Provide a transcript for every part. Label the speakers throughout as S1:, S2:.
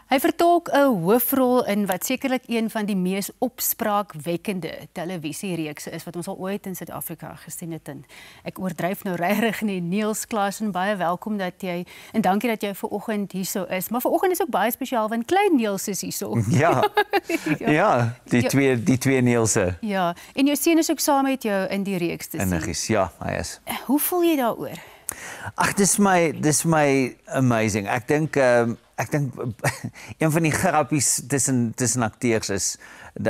S1: Hy vertolk 'n hoofrol in wat sekerlik een van die mees opspraakwekkende televisiereekse is wat ons al ooit in Suid-Afrika gesien het. En ek oordryf nou regtig nie. Niels Klaasen, baie welkom dat jy en dankie dat jy vanoggend hierso is. Maar vanoggend is ook baie spesiaal want klein Niels is hierso.
S2: Ja. Ja, die twee Nielse.
S1: Ja, en jou seun is ook saam met jou in die reeks te sien.
S2: Energies, ja, hy is.
S1: Hoe voel jy daaroor?
S2: Ag, dis my amazing. Ek dink een van die grappies tussen akteurs is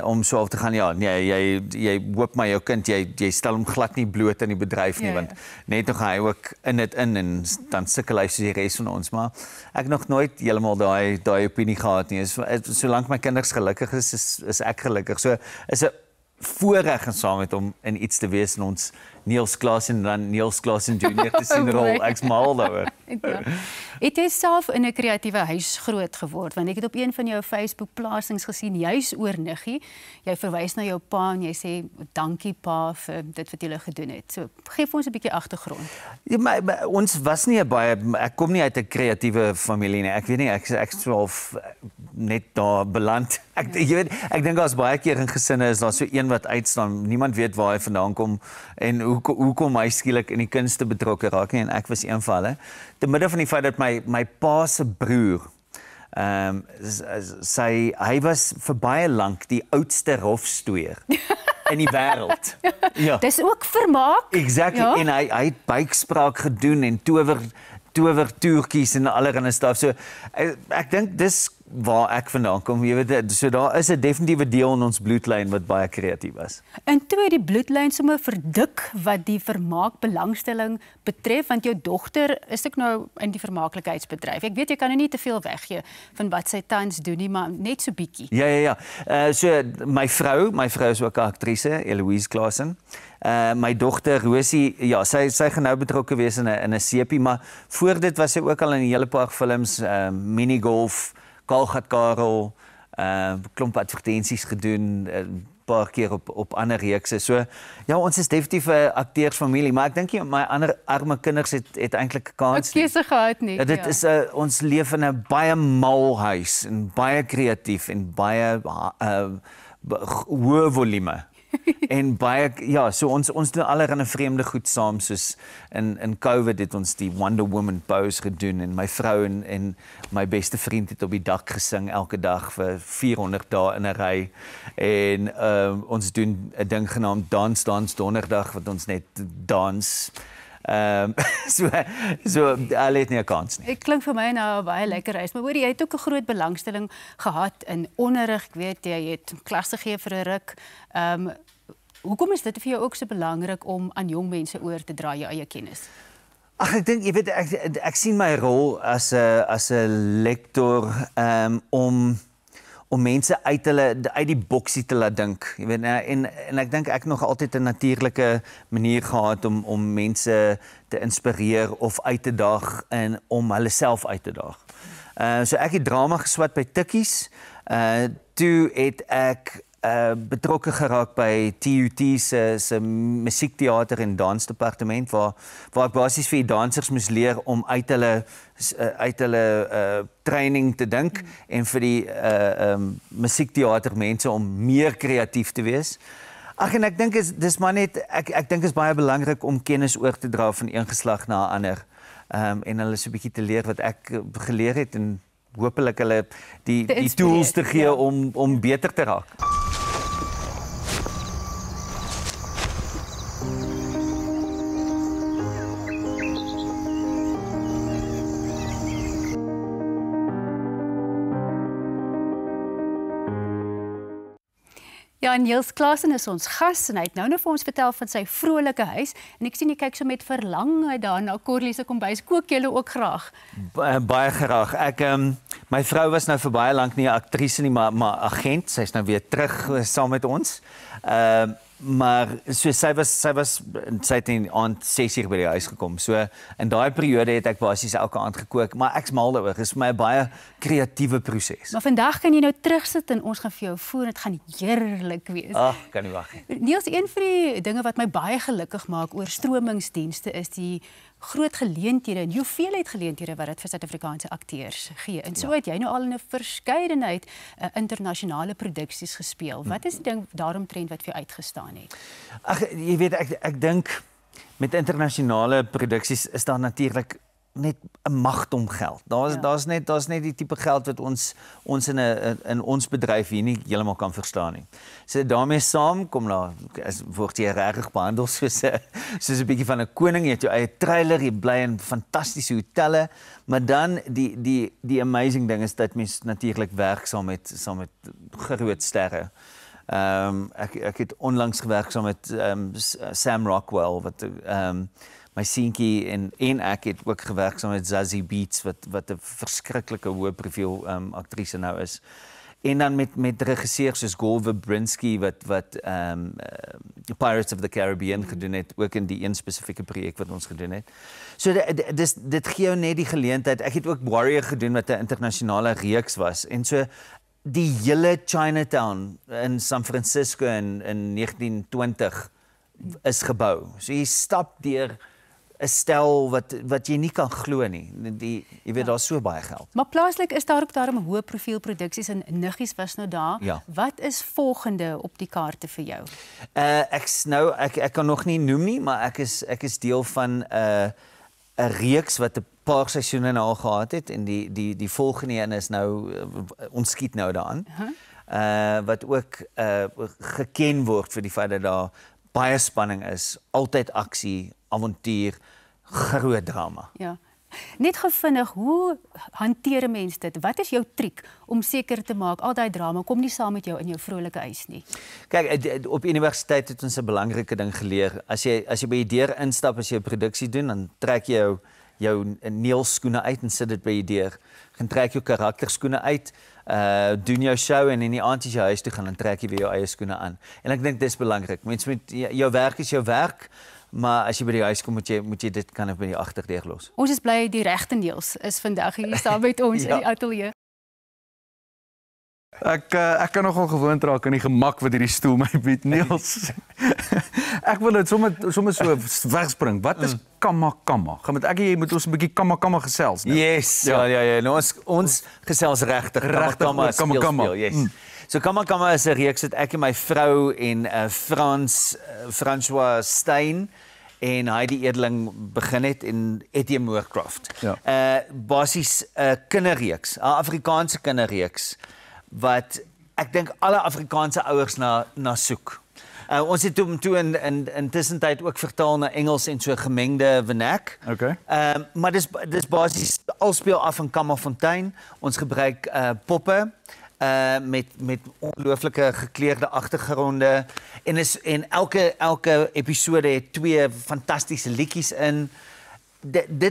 S2: om so af te gaan, ja, nee, jy hoop maar jou kind, jy stel hom glad nie bloot in die bedryf nie, want net nog hy ook in en dan sukkel hy soos die res van ons, maar ek nog nooit heeltemal daai opinie gehad nie. Solank my kinders gelukkig is ek gelukkig. So is 'n voorreg om saam met hom in iets te wees en ons Niels Klaasen en dan Niels Klaasen Junior te sien rol. Ek's mal daaroor.
S1: Ja. Het jy self in 'n kreatiewe huis groot geword? Want ek het op een van jou Facebook-plasings gesien, juis oor Niggie. Jy verwys na jou pa en jy sê dankie pa vir dit wat jy gedoen het. So gee vir ons 'n bietjie agtergrond.
S2: Ja, maar ons was nie ek kom nie uit 'n kreatiewe familie nie. Ek weet nie, ek sou net daar beland. Ek dink daar's baie keer in gesinne is daar so een wat uitstaan. Niemand weet waar hy vandaan kom en hoe kom hy skielik in die kunste betrokke raak nie, en ek was een van hulle. Te midde van die feit dat my pa se broer hy was vir baie lank die oudste rofstoeier in die wêreld.
S1: Ja. Dis ook vermaak.
S2: Exactly. Ja. En hy het buikspraak gedoen en towertoertjies en allerlei stuff. So ek dink dis waar ek vandaan kom. Jy weet, so daar is 'n definitiewe deel in ons bloedlyn wat baie kreatief is.
S1: En toe het die bloedlyn sommer verdik wat die vermaak belangstelling betref, want jou dogter is ook nou in die vermaaklikheidsbedryf. Ek weet jy kan nou nie te veel weggee van wat sy tans doen nie, maar net so bietjie.
S2: Ja. So my vrou is ook 'n aktrise, Eloise Klaasen. My dogter Rosie, ja, sy gaan nou betrokke wees in 'n sepie, maar voor dit was sy ook al in 'n hele paar films, minigolf, Kalgat Karel, klomp advertensies gedoen, paar keer op ander reekse. So ja, ons is definitief 'n akteursfamilie, maar ek dink my ander arme kinders het eintlik 'n kans
S1: nie. Keuse gehad nie.
S2: Ja, dit is ons leef in 'n baie mal huis en baie kreatief en baie hoë volume. En baie, ja, so ons doen allerlei vreemde goed saam, soos in COVID het ons die Wonder Woman pose gedoen en my vrou en my beste vriend het op die dak gesing elke dag vir 400 dae in 'n ry. En ons doen 'n ding genaamd Dans Donderdag wat ons net dans. So hulle het nie 'n kans nie.
S1: Dit klink vir my nou baie lekker reis, maar hoor jy het ook 'n groot belangstelling gehad in onderrig. Ek weet jy het klasse gegee vir 'n ruk. Hoekom is dit vir jou ook so belangrik om aan jong mense oor te dra jou eie kennis?
S2: Ag, ek dink jy weet ek sien my rol as 'n lektor om mense uit die boksie te laat dink. Jy weet, en ek dink ek nog altyd 'n natuurlike manier gehad om mense te inspireer of uit te daag en om hulle self uit te daag. So ek het drama geswat by Tikkies. Toe het ek betrokke geraak by TUT se musiekteater en dansdepartement waar ek basies vir die dansers moes leer om uit hulle training te dink en vir die musiekteater mense om meer kreatief te wees. Ag, en ek dink dis maar net ek dink is baie belangrik om kennis oor te dra van een geslag na 'n ander en hulle so 'n bietjie te leer wat ek geleer het en hopelik hulle die tools te gee om beter te raak.
S1: Ja, en Niels Klaasen is ons gas en hy het nou vir ons vertel van sy vrolike huis en ek sien jy kyk so met verlang daarna. Corlie se kombuis, kook julle ook graag?
S2: Baie graag. My vrou was nou vir baie lank nie 'n aktrise nie, maar agent. Sy's nou weer terug saam met ons. maar so sy het in aand 6:00 by die huis gekom. So in daai periode het ek basies elke aand gekook, maar ek's mal daaroor. Dit is vir my 'n baie kreatiewe proses.
S1: Maar vandag kan jy nou terugsit en ons gaan vir jou voer. Dit gaan heerlik wees.
S2: Ag, kan nie wag nie.
S1: Niels, een van die dinge wat my baie gelukkig maak oor stromingsdienste is die groot geleenthede en hoeveelheid geleenthede wat dit vir Suid-Afrikaanse akteurs gee. En so het jy nou al in 'n verskeidenheid internasionale produksies gespeel. Wat is die ding daaromtrent wat vir jou uitgestaan het?
S2: Ag, jy weet ek dink met internasionale produksies is daar natuurlik net 'n magt om geld. Daar's net die tipe geld wat ons in ons bedryf hier nie heeltemal kan verstaan nie. So daarmee saam kom daar word jy regtig behandel soos 'n bietjie van 'n koning. Jy het jou eie trailer, jy bly in fantastiese hotelle, maar dan die amazing ding is dat mens natuurlik werk saam met groot sterre. Ek het onlangs gewerk saam met Sam Rockwell wat my seentjie en ek het ook gewerk saam met Zazie Beetz wat 'n verskriklike hoë profiel aktrise nou is. En dan met regisseurs soos Gore Verbinski wat Pirates of the Caribbean gedoen het, ook in die een spesifieke projek wat ons gedoen het. So dit gee jou net die geleentheid. Ek het ook Warrior gedoen wat 'n internasionale reeks was. En so die hele Chinatown in San Francisco in 1920 is gebou. So jy stap deur 'n stel wat jy nie kan glo nie. Jy weet daar's so baie geld.
S1: Maar plaaslik is daar ook daarom hoë profiel produksies en Niggies was nou daar.
S2: Ja.
S1: Wat is volgende op die kaarte vir jou?
S2: Ek kan nog nie noem nie, maar ek is deel van 'n reeks wat 'n paar seisoene nou al gehad het en die volgende een is nou ons skiet nou daaraan. Wat ook geken word vir die feit dat daar baie spanning is, altyd aksie, avontuur, groot drama.
S1: Ja. Net gevindig, hoe hanteer 'n mens dit? Wat is jou triek om seker te maak al daai drama kom nie saam met jou in jou vrolike huis nie?
S2: Kyk, op universiteit het ons 'n belangrike ding geleer. As jy by die deur instap as jy 'n produksie doen, dan trek jy jou neelskoene uit en sit dit by die deur. Gaan trek jou karakterskoene uit, doen jou show en in die aand as jy huis toe gaan, dan trek jy weer jou eie skoene aan. En ek dink dis belangrik. Mens moet jou werk is jou werk, maar as jy by die huis kom moet jy dit kan by die agterdeur los.
S1: Ons is bly die regte Niels is vandag hier saam met ons
S2: Ja.
S1: in die ateljee.
S3: Ek kan nogal gewoond raak aan die gemak wat hierdie stoel my bied, Niels. Ek wil dit sommer so wegspring. Wat is kamma? Gaan met ek en jy moet ons 'n bietjie kamma gesels, né?
S2: Yes, ja. Nou ons gesels regtig. Kamma speel. Yes. So kamma is 'n reeks wat ek en my vrou en François Steyn en Heidi Edeling begin het en Etienne Moorcroft.
S3: Ja.
S2: Basies 'n kinderreeks, 'n Afrikaanse kinderreeks wat ek dink alle Afrikaanse ouers na soek. Ons het toe in tussentyd ook vertaal na Engels en so gemengde vernac.
S3: Okay.
S2: Maar dis basies al speel af in Kammerfontein. Ons gebruik poppe met ongelooflike gekleurde agtergronde en elke episode het 2 fantastiese liedjies in.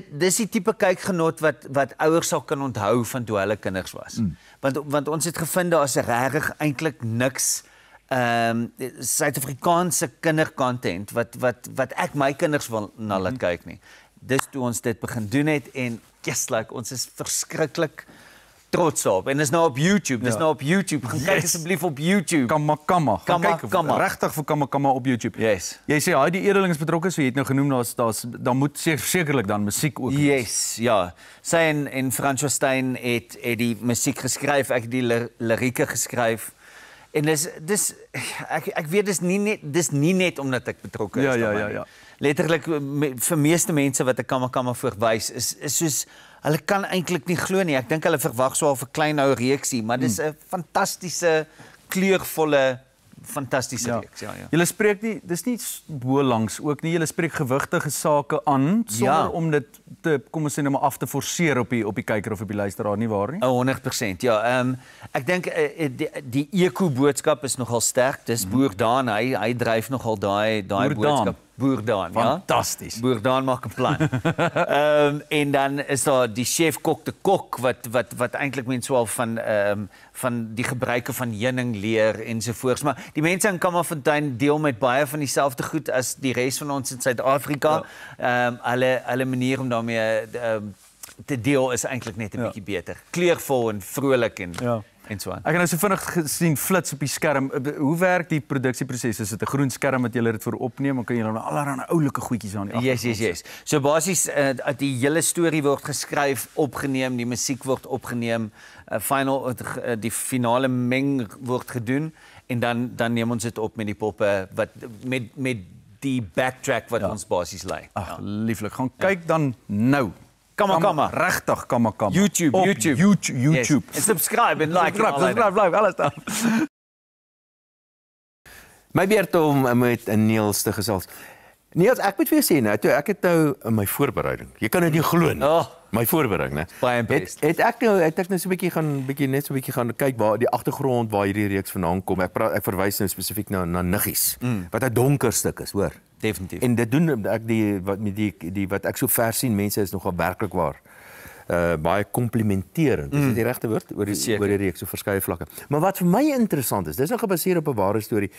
S2: Dis die tipe kykgenot wat ouers sal kan onthou van toe hulle kinders was. Want ons het gevind daar is regtig eintlik niks Suid-Afrikaanse kindercontent wat ek my kinders wil na laat kyk nie. Dis toe ons dit begin doen het en ons is verskriklik trots op. En dis nou op YouTube. Gaan kyk asseblief op YouTube.
S3: Kamma. Gaan kyk regtig vir kamma op YouTube.
S2: Yes.
S3: Jy sê hy die Edeling is betrokke, so jy het nou genoem daar moet sekerlik dan musiek ook.
S2: Yes, ja. Sy en François Steyn het die musiek geskryf, ek het die lirieke geskryf. En dis ek weet dis nie net omdat ek betrokke is daarbij.
S3: Ja.
S2: Letterlik vir meeste mense wat 'n kamma voorwys is soos hulle kan eintlik nie glo nie. Ek dink hulle verwag so 'n klein ou reeksie, maar dis 'n fantastiese kleurvolle fantastiese reeks. Ja.
S3: Julle spreek nie, dis nie bo langs ook nie. Julle spreek gewigtige sake aan sonder om dit te kom ons sê nou maar af te forceer op die kyker of op die luisteraar, nie waar nie?
S2: 100%. Ja, ek dink die eko boodskap is nogal sterk. Dis Boer Daan, hy dryf nogal daai boodskap. Boerdaan, ja.
S3: Fantasties.
S2: Boerdaan maak 'n plan. En dan is daar die chef-kok, de kok wat eintlik mense wel van die gebruike van heuning leer ensovoorts. Maar die mense in Kammerfontein deel met baie van dieselfde goed as die res van ons in Suid-Afrika. Hulle manier om daarmee te deel is eintlik net 'n bietjie beter. Kleurvol en vrolik en so aan.
S3: Ek het nou so vinnig gesien flits op die skerm. Hoe werk die produksieproses? Is dit 'n groen skerm wat julle dit voor opneem, of kan julle nou allerlei oulike goedjies aan die agtergrond?
S2: Yes. So basies die hele storie word geskryf, opgeneem, die musiek word opgeneem, die finale meng word gedoen en dan neem ons dit op met die poppe wat met die backtrack wat ons basies lei.
S3: Ag, lieflik. Gaan kyk dan nou.
S2: Kamma.
S3: Regtig kamma.
S2: YouTube. Yes. En subscribe en like.
S3: Subscribe, alles daar.
S4: My beurt om met Niels te gesels. Niels, ek moet vir jou sê nou, toe ek het nou in my voorbereiding. Jy kan dit nie glo nie. My voorbereiding, né?
S2: Baie impressed.
S4: Het ek nou so 'n bietjie gaan kyk waar die agtergrond waar hierdie reeks vandaan kom. Ek verwys nou spesifiek na Niggies, wat 'n donker stuk is, hoor.
S2: Definitief.
S4: En dit doen ek wat ek so ver sien, mense is nogal werklik waar. Baie komplimenterend. Is dit die regte woord oor die reeks so verskeie vlakke. Maar wat vir my interessant is, dis nou gebaseer op 'n ware storie,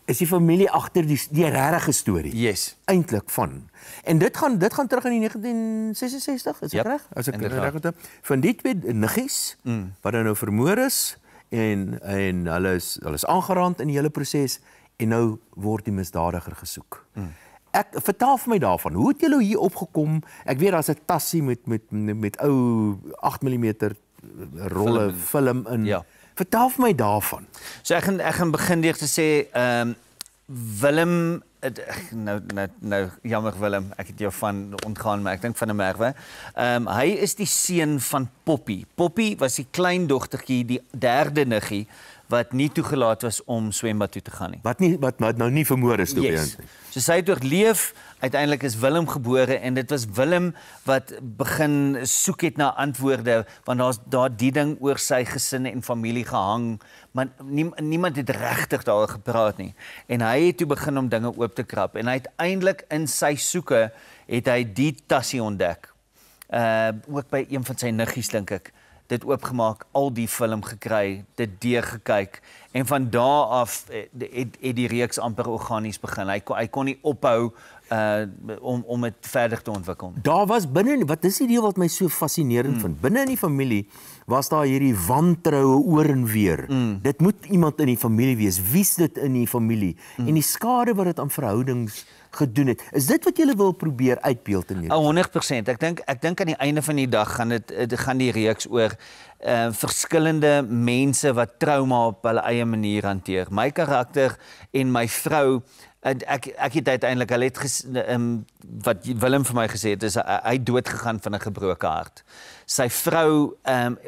S4: is die familie agter die regte storie.
S2: Yes.
S4: Eintlik van. En dit gaan terug in die 1966, is dit reg? As ek reg het. Van die twee niggies wat nou vermoor is en hulle is aangerand in die hele proses en nou word die misdadiger gesoek. Vertel vir my daarvan. Hoe het julle hier opgekom? Ek weet daar's 'n tassie met ou 8 mm rolle film in. Ja. Vertel vir my daarvan.
S2: So ek gaan begin deur te sê Willem nou jammer Willem, ek het jou van ontgaan, maar ek dink van 'n Merwe. Hy is die seun van Poppy. Poppy was die kleindogtertjie, die derde niggie wat nie toegelaat was om swembad toe te gaan nie.
S4: Wat nou nie vermoor is toe by ons nie.
S2: So sy het oorleef. Uiteindelik is Willem gebore en dit was Willem wat begin soek het na antwoorde, want daar's die ding oor sy gesin en familie gehang, maar niemand het regtig daaroor gepraat nie. En hy het toe begin om dinge oop te krap en uiteindelik in sy soeke het hy die tassie ontdek. Ook by een van sy niggies dink ek. Dit oopgemaak, al die film gekry, dit deurgekyk en van daar af het die reeks amper organies begin. Hy kon nie ophou om dit verder te ontwikkel.
S4: Daar was binne, wat is die deel wat my so fascinerend vind? Binne in die familie was daar hierdie wantroue oor en weer. Dit moet iemand in die familie wees. Wie's dit in die familie? En die skade wat dit aan verhoudings gedoen het. Is dit wat julle wil probeer uitbeeld in hierdie?
S2: 100%. Ek dink aan die einde van die dag gaan die reeks oor verskillende mense wat trauma op hulle eie manier hanteer. My karakter en my vrou, ek het uiteindelik, wat Willem vir my gesê het, is hy doodgegaan van 'n gebroke hart. Sy vrou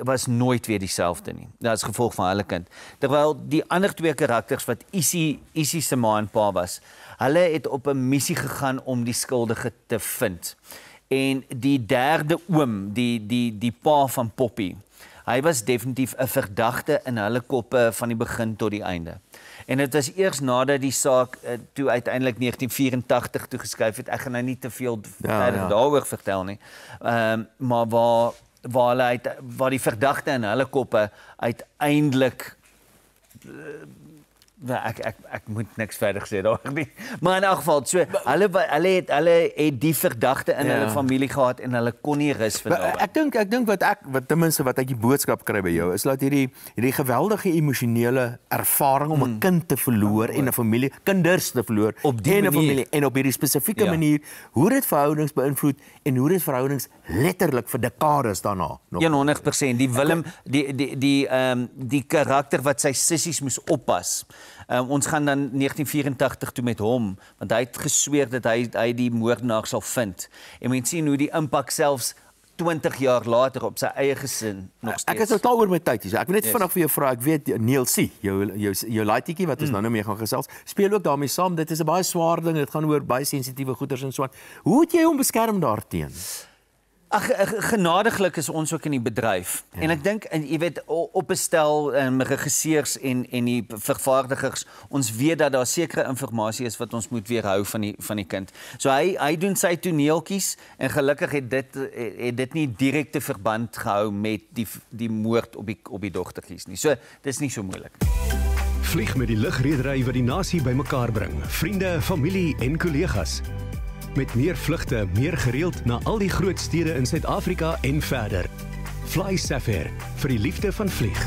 S2: was nooit weer dieselfde nie. Dit is gevolg van hulle kind. Terwyl die ander twee karakters wat Isie se ma en pa was, hulle het op 'n missie gegaan om die skuldige te vind. En die derde oom, die pa van Poppy, hy was definitief 'n verdagte in hulle koppe van die begin tot die einde. En dit was eers nadat die saak toe uiteindelik 1984 toegeskryf het. Ek gaan nou nie te veel verder daaroor vertel nie. Maar waar die verdagte in hulle koppe uiteindelik ek moet niks verder sê daar nie. Maar in elk geval, so hulle het die verdagte in hulle familie gehad en hulle kon nie rus vind daarby.
S4: Ek dink wat ten minste wat ek die boodskap kry by jou is dat hierdie geweldige emosionele ervaring om 'n kind te verloor en 'n familie, kinders te verloor
S2: op die
S4: en 'n familie en op hierdie spesifieke manier, hoe dit verhoudings beïnvloed en hoe dit verhoudings letterlik vir dekades daarna nog.
S2: 100%. Die Willem, die karakter wat sy sissies moes oppas. Ons gaan dan 1984 toe met hom, want hy het gesweer dat hy die moordenaar sal vind. En mens sien hoe die impak selfs 20 jaar later op sy eie gesin nog steeds.
S4: Ek is nou klaar oor my tyd hier. Ek wil net vinnig vir jou vra, ek weet Niels, jou laaitjie wat ons nou mee gaan gesels, speel ook daarmee saam. Dit is 'n baie swaar ding, dit gaan oor baie sensitiewe goeders en so aan. Hoe het jy hom beskerm daarteen?
S2: Ag genadiglik is ons ook in die bedryf. Ja. En ek dink jy weet op 'n stel regisseurs en die vervaardigers, ons weet dat daar sekere inligting is wat ons moet weerhou van die kind. So hy doen sy toneeltjies en gelukkig het dit nie direkte verband gehou met die moord op die dogtertjies nie. So dis nie so moeilik.
S5: Vlieg met die lugredery wat die nasie bymekaar bring. Vriende, familie en kollegas. Met meer vlugte, meer gereeld na al die groot stede in Suid-Afrika en verder. Fly Safair, vir die liefde van vlieg.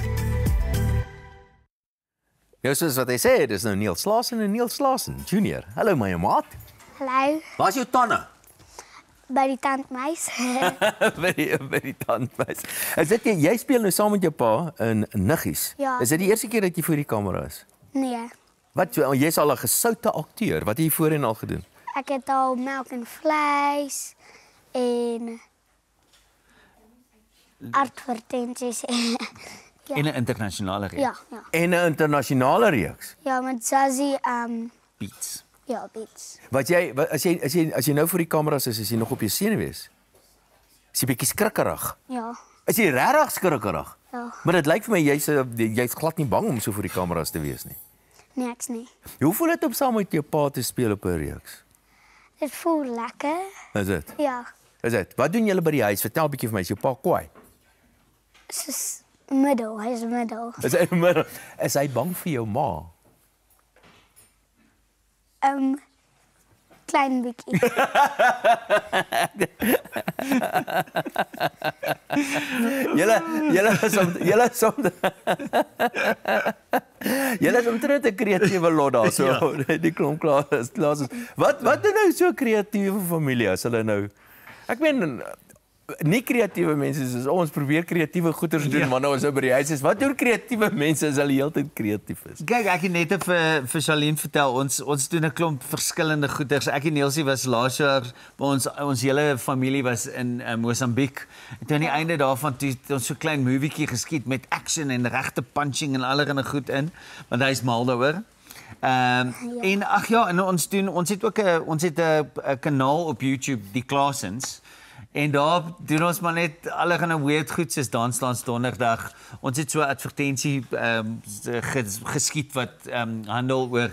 S4: Ja, soos wat hy sê, dis nou Niels Slaasen en Niels Slaasen Junior. Hallo my maat.
S6: Hallo,
S4: Waar is jou tande?
S6: by die tandmeis.
S4: by die tandmeis. Is dit jy speel nou saam met jou pa in Nuggies?
S6: Ja.
S4: Is dit die eerste keer dat jy voor die kamera is?
S6: Nee,
S4: Wat jy's al 'n gesoute akteur. Wat het jy voorheen al gedoen?
S6: ek het al melk en vleis en advertensies. Ja.
S2: En 'n internasionale reeks.
S6: Ja.
S4: En 'n internasionale reeks.
S6: Ja, met Zazie,
S2: Beats.
S6: ja, Beats.
S4: Wat jy as jy nou voor die kameras is jy nog op jou senuwees? Is jy bietjie skrikkerig?
S6: Ja,
S4: Is jy regtig skrikkerig?
S6: ja.
S4: Maar dit lyk vir my jy's glad nie bang om so voor die kameras te wees nie.
S6: Nee, ek's nie.
S4: Hoe voel dit om saam met jou pa te speel op 'n reeks?
S6: Dit voel lekker.
S4: Is dit?
S6: Ja,
S4: Is dit? Wat doen julle by die huis? Vertel 'n bietjie vir my, is jou pa kwaai?
S6: soos middel, hy is middel.
S4: Is hy bang vir jou ma?
S6: Klein bietjie.
S4: Julle is omtrent 'n kreatiewe lot daar so. Ja. Die klomp klaar is. Wat doen nou so 'n kreatiewe familie as hulle nou ek meen nie kreatiewe mense soos ons probeer kreatiewe goeders doen wanneer ons by die huis is. Wat doen kreatiewe mense as hulle heeltyd kreatief is?
S2: Kyk, ek het net vir Charlene vertel, ons doen 'n klomp verskillende goeders. Ek en Nielsie was laas jaar, ons hele familie was in Mosambiek. En toe aan die einde daarvan toe ons so 'n klein movietjie geskiet met action en regte punching en allerlei goed in, want hy's mal daaroor. En ag ja, en ons het ook 'n kanaal op YouTube, die Klaasens. En daar doen ons maar net allerlei weird goed soos Dansdans Donderdag. Ons het so 'n advertensie geskiet wat handel oor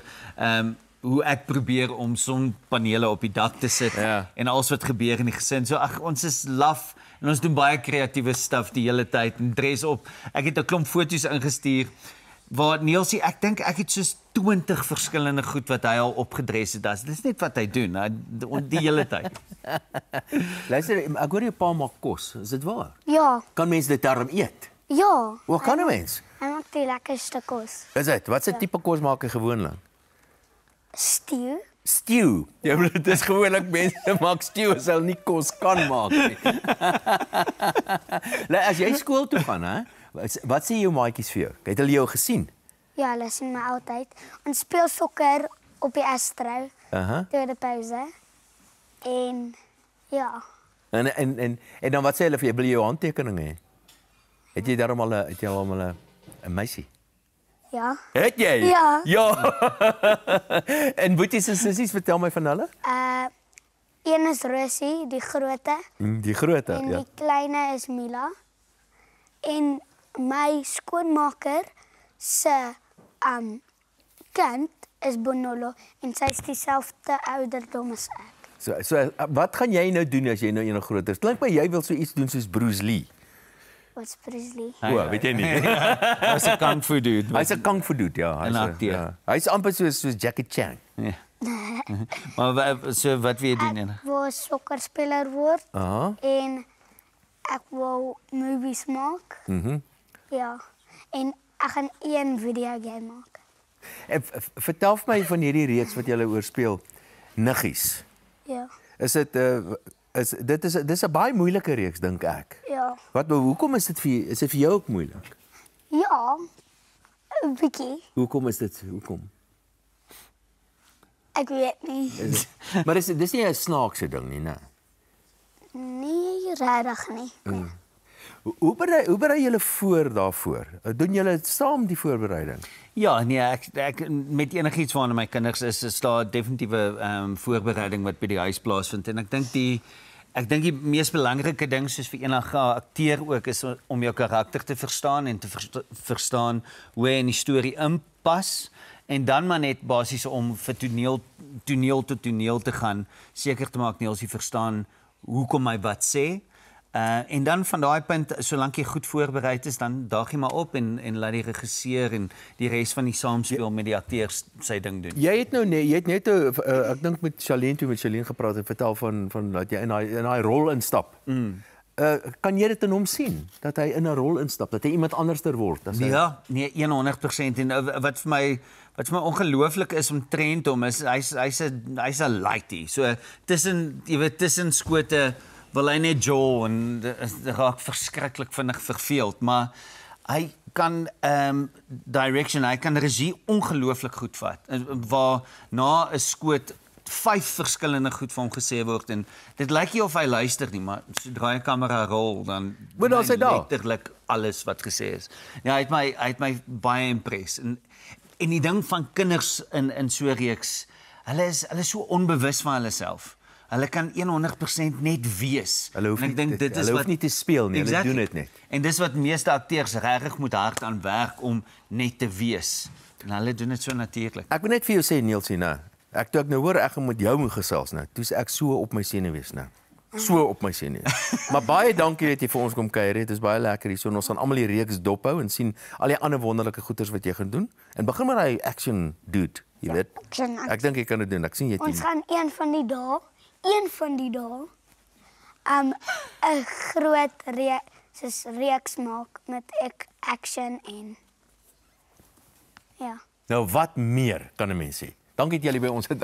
S2: hoe ek probeer om sonpanele op die dak te sit en alles wat gebeur in die gesin. So ag, ons is laf en ons doen baie kreatiewe stuff die hele tyd en dress op. Ek het 'n klomp foto's ingestuur waar Nielsie, ek dink ek het soos 20 verskillende goed wat hy al opgedres het. Dis net wat hy doen, die hele tyd.
S4: Luister, ek hoor jou pa maak kos. Is dit waar?
S6: Ja,
S4: Kan mense dit darm eet?
S6: ja.
S4: Hoe kan 'n mens?
S6: Hy maak die lekkerste kos.
S4: Is dit? Wat 'n tipe kos maak hy gewoonlik?
S6: Stew.
S4: Stew. Ja, maar dit is gewoonlik mense maak stew as hulle nie kos kan maak nie. As jy skool toe gaan, hè? Wat sê jou maatjies vir jou? Het hulle jou gesien?
S6: Ja, hulle sien my altyd. Ons speel sokker op die Astro. Tweede pouse. En ja,
S4: En dan wat sê hulle vir jou? Wil jy jou handtekening hê? Het jy daarom al 'n meisie?
S6: ja.
S4: Het jy?
S6: Ja.
S4: Ja. En boeties en sissies, vertel my van hulle.
S6: Een is Rosie, die groote.
S4: Die grootte,
S6: En
S4: ja.
S6: die kleine is Mila. En my skoonmaker se kind is Bonolo en sy is dieselfde ouderdom as ek.
S4: So wat gaan jy nou doen as jy nou eendag groot is? Klink my jy wil so iets doen soos Bruce Lee.
S6: Wat's Bruce Lee?
S4: O, weet jy nie.
S2: Hy's 'n kung fu dude.
S4: Hy's 'n kung fu dude, ja. Hy's amper soos Jackie Chan.
S2: Ja. Maar wat wil jy doen?
S6: Ek wil sokkerspeler word en ek wil movies maak. Ja. En ek gaan een video game maak.
S4: Vertel vir my van hierdie reeks wat jy oorspeel. Nuggies.
S6: Ja.
S4: Is dit dis 'n baie moeilike reeks dink ek.
S6: Ja.
S4: Hoekom is dit vir jou ook moeilik?
S6: Ja. 'n bietjie.
S4: Hoekom is dit? Hoekom?
S6: Ek weet nie.
S4: Maar dis nie 'n snaakse ding nie, né?
S6: Nee, regtig nie.
S4: Hoe berei julle voor daarvoor? Doen julle saam die voorbereiding?
S2: Ja, nee, ek met enigiets waarna my kinders is daar definitiewe voorbereiding wat by die huis plaasvind en ek dink Ek dink die mees belangrike ding soos vir enige akteur ook is om jou karakter te verstaan en te verstaan hoe hy in die storie inpas en dan maar net basies om vir toneel tot toneel te gaan, seker te maak Niels jy verstaan hoekom hy wat sê. En dan van daai punt, solank jy goed voorbereid is, dan daag jy maar op en laat die regisseur en die res van die saamspeel met die akteurs sy ding doen.
S4: Jy het net ek dink met Charlene gepraat en vertel van dat jy in daai rol instap. Kan jy dit in hom sien dat hy in 'n rol instap, dat hy iemand anderster word as hy?
S2: Ja, nee, 100% en wat vir my ongelooflik is omtrent hom is hy's 'n lightie. So tussen skote wil hy net jol en dit raak verskriklik vinnig verveeld, maar hy kan direction, hy kan regie ongelooflik goed vat. Waar na 'n skoot 5 verskillende goed van hom gesê word en dit lyk nie of hy luister nie, maar sodra 'n kamera rol dan letterlik alles wat gesê is. Ja, hy het my baie impress. En die ding van kinders in so 'n reeks, hulle is so onbewus van hulle self. Hulle kan 100% net wees.
S4: Hulle hoef nie te speel nie, hulle doen dit net.
S2: En dis wat meeste akteurs regtig moet hard aan werk om net te wees. En hulle doen dit so natuurlik.
S4: Ek wil net vir jou sê Nielsie nou. Toe ek nou hoor ek gaan met jou moet gesels nou. Toe's ek so op my senuwees nou. So op my senuwees. Maar baie dankie dat jy vir ons kom kuier. Dit is baie lekker hier. So ons gaan almal die reeks dophou en sien al die ander wonderlike goeders wat jy gaan doen. En begin met daai action dude, jy weet. Ek dink jy kan dit doen. Ek sien jy teen.
S6: Ons gaan een van die dae 'n groot reeks maak met action en ja.
S4: Nou wat meer kan 'n mens sê? Dankie dat julle by ons het.